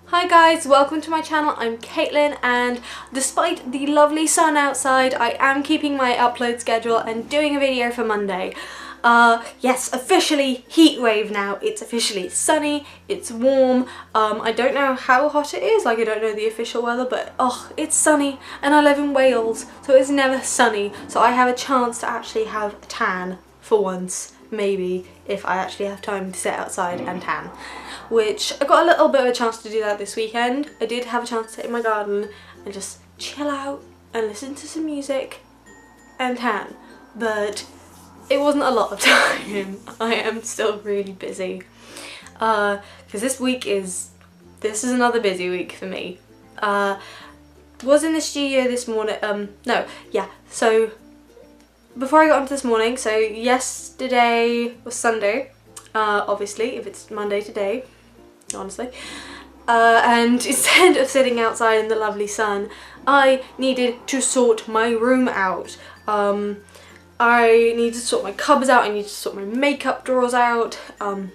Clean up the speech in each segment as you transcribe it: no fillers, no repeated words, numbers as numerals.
Hi guys, welcome to my channel. I'm Caitlin, and despite the lovely sun outside, I am keeping my upload schedule and doing a video for Monday. Yes, officially heatwave now. It's officially sunny, it's warm. I don't know how hot it is, like I don't know the official weather, but oh, it's sunny and I live in Wales, so it's never sunny. So I have a chance to actually have a tan for once, maybe, if I actually have time to sit outside and tan. Which I got a little bit of a chance to do that this weekend. I did have a chance to sit in my garden and just chill out and listen to some music and tan, but it wasn't a lot of time. I am still really busy because this is another busy week for me. Was in the studio this morning. So before I got onto this morning, so yesterday was Sunday, obviously, if it's Monday today, honestly, and instead of sitting outside in the lovely sun, I needed to sort my room out. I needed to sort my cupboards out, I needed to sort my makeup drawers out, I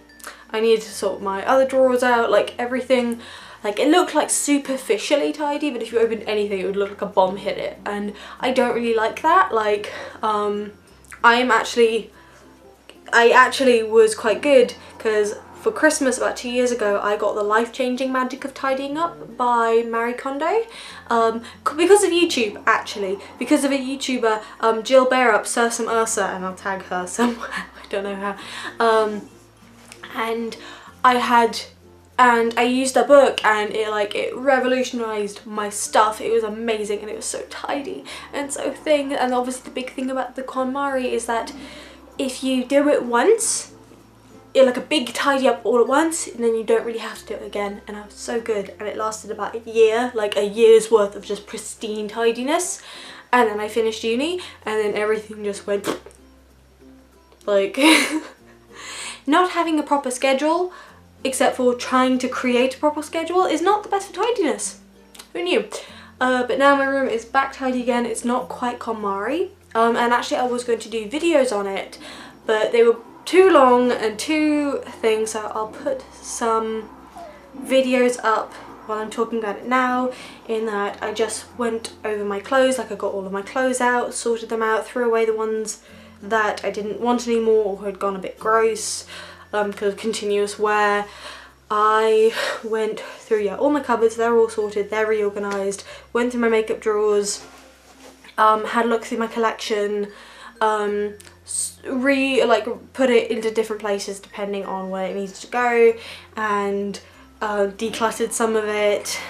needed to sort my other drawers out, like everything. Like, it looked like superficially tidy, but if you opened anything it would look like a bomb hit it, and I don't really like that. Like, I actually was quite good, because for Christmas about 2 years ago I got the Life-Changing Magic of Tidying Up by Marie Kondo, because of YouTube, actually, because of a YouTuber, Jill Bearup, Sursum Ursa, and I'll tag her somewhere, I don't know how, and I used a book, and it revolutionised my stuff. It was amazing, and it was so tidy and so thing. And obviously the big thing about the KonMari is that if you do it once, you're like a big tidy up all at once, and then you don't really have to do it again. And I was so good, and it lasted about a year, like a year's worth of just pristine tidiness. And then I finished uni, and then everything just went like not having a proper schedule, except for trying to create a proper schedule, is not the best for tidiness. Who knew? But now my room is back tidy again. It's not quite KonMari. And actually I was going to do videos on it, but they were too long and too things, so I'll put some videos up while I'm talking about it now, in that I just went over my clothes. Like, I got all of my clothes out, sorted them out, threw away the ones that I didn't want anymore or had gone a bit gross, because of continuous wear. I went through all my cupboards. They're all sorted, they're reorganised, went through my makeup drawers, had a look through my collection, put it into different places depending on where it needs to go, and decluttered some of it.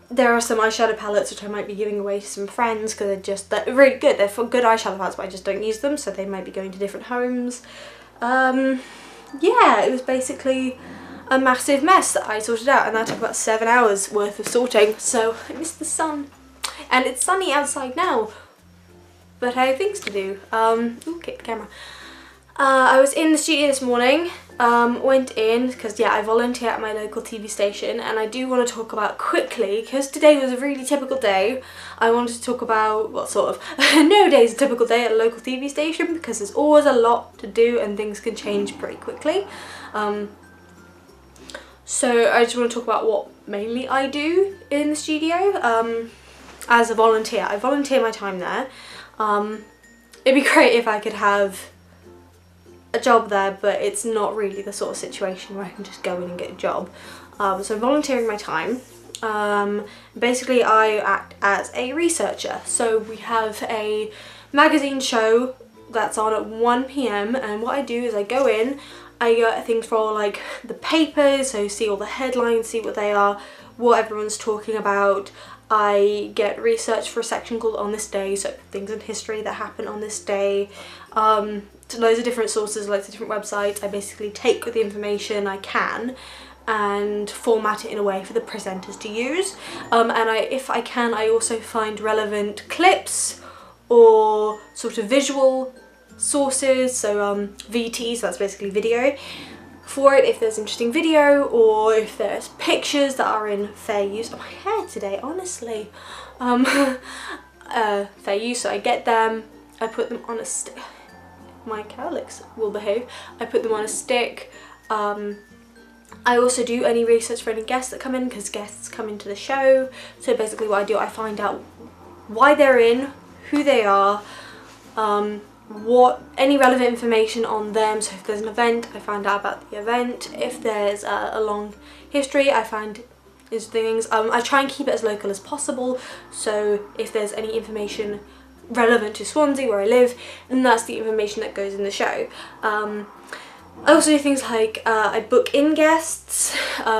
There are some eyeshadow palettes which I might be giving away to some friends, because they're really good. They're for good eyeshadow palettes, but I just don't use them, so they might be going to different homes. Yeah, it was basically a massive mess that I sorted out, and that took about 7 hours worth of sorting. So I missed the sun, and it's sunny outside now, but I have things to do. Ooh, kick the camera. I was in the studio this morning, went in, because I volunteer at my local TV station, and I do want to talk about quickly, because today was a really typical day. I wanted to talk about, well, sort of, no day's a typical day at a local TV station, because there's always a lot to do and things can change pretty quickly. So I just want to talk about what mainly I do in the studio as a volunteer. I volunteer my time there. It'd be great if I could have a job there, but it's not really the sort of situation where I can just go in and get a job. So I'm volunteering my time. Basically I act as a researcher. So we have a magazine show that's on at 1 PM, and what I do is I go in, I get things for all, like, the papers, so see all the headlines, see what they are, what everyone's talking about. I get research for a section called On This Day, so things in history that happen on this day. Loads of different sources, loads of different websites. I basically take the information I can and format it in a way for the presenters to use. If I can, I also find relevant clips or sort of visual sources, so VTs, that's basically video, for it if there's interesting video, or if there's pictures that are in fair use. Oh, my hair today, honestly. Fair use, so I get them, I put them on a stick. My cowlicks will behave. I put them on a stick, I also do any research for any guests that come in, because guests come into the show. So basically what I do, I find out why they're in, who they are, any relevant information on them. So if there's an event, I find out about the event. If there's a long history, I find these things. I try and keep it as local as possible, so if there's any information relevant to Swansea, where I live, then that's the information that goes in the show. I also do things like I book in guests,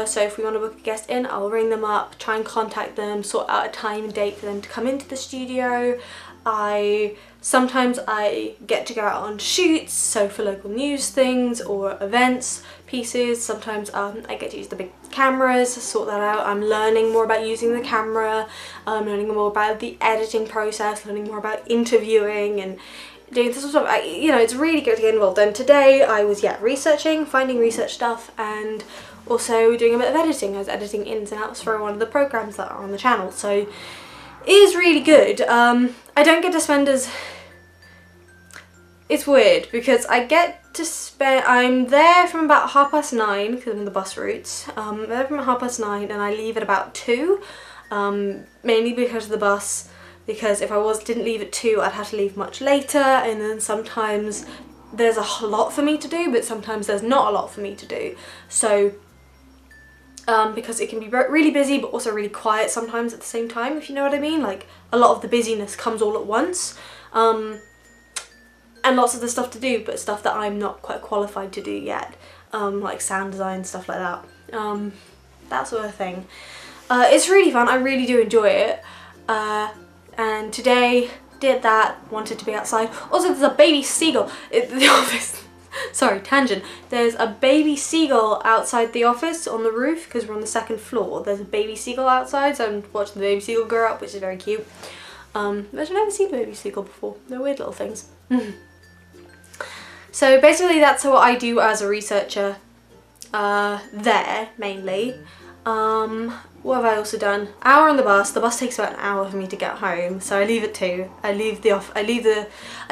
so if we want to book a guest in, I'll ring them up, try and contact them, sort out a time and date for them to come into the studio. Sometimes I get to go out on shoots, so for local news things or events pieces. Sometimes I get to use the big cameras, sort that out. I'm learning more about using the camera, learning more about the editing process, learning more about interviewing and doing this sort of stuff. You know, it's really good to get involved. And today I was researching, finding research stuff, and also doing a bit of editing. I was editing ins and outs for one of the programs that are on the channel, so it is really good. I don't get to spend as... It's weird because I get to spend... I'm there from about 9:30 because I'm on the bus routes. I'm there from 9:30 and I leave at about 2, mainly because of the bus. Because if I didn't leave at 2, I'd have to leave much later, and then sometimes there's a lot for me to do, but sometimes there's not a lot for me to do. So, because it can be really busy but also really quiet sometimes at the same time, if you know what I mean. Like, a lot of the busyness comes all at once, and lots of the stuff to do, but stuff that I'm not quite qualified to do yet, like sound design, stuff like that, that sort of thing. It's really fun, I really do enjoy it. And today did that, wanted to be outside. Also, there's a baby seagull in the office. Sorry, tangent. There's a baby seagull outside the office on the roof, because we're on the 2nd floor. There's a baby seagull outside, so I'm watching the baby seagull grow up, which is very cute. But I've never seen a baby seagull before. They're weird little things. So basically that's what I do as a researcher there, mainly. What have I also done? Hour on the bus. The bus takes about an hour for me to get home, so I leave at 2. I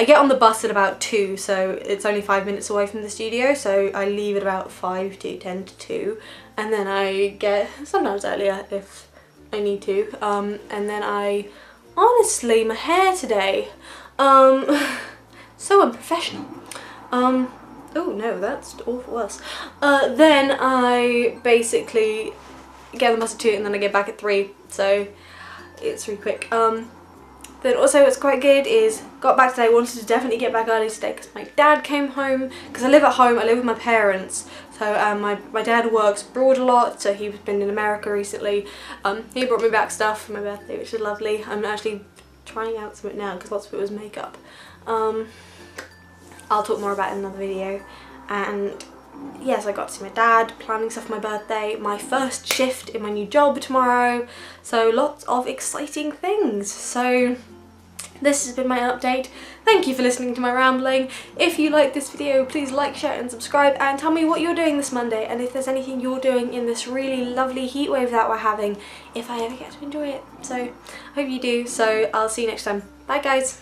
get on the bus at about 2, so it's only 5 minutes away from the studio, so I leave at about 5 to 10 to 2, and then I get, sometimes earlier if I need to, and then honestly, my hair today, so unprofessional. Oh no, that's awful worse. Then I basically get on the bus at 2 and then I get back at 3, so it's really quick. Then also what's quite good is, got back today, wanted to definitely get back early today because my dad came home, because I live at home, I live with my parents, so my dad works abroad a lot, so he's been in America recently. He brought me back stuff for my birthday, which is lovely. I'm actually trying out some of it now because lots of it was makeup. I'll talk more about it in another video. And yes, I got to see my dad, planning stuff for my birthday, my first shift in my new job tomorrow, so lots of exciting things. So this has been my update. Thank you for listening to my rambling. If you like this video, please like, share and subscribe, and tell me what you're doing this Monday, and if there's anything you're doing in this really lovely heatwave that we're having, if I ever get to enjoy it. So I hope you do, so I'll see you next time. Bye guys.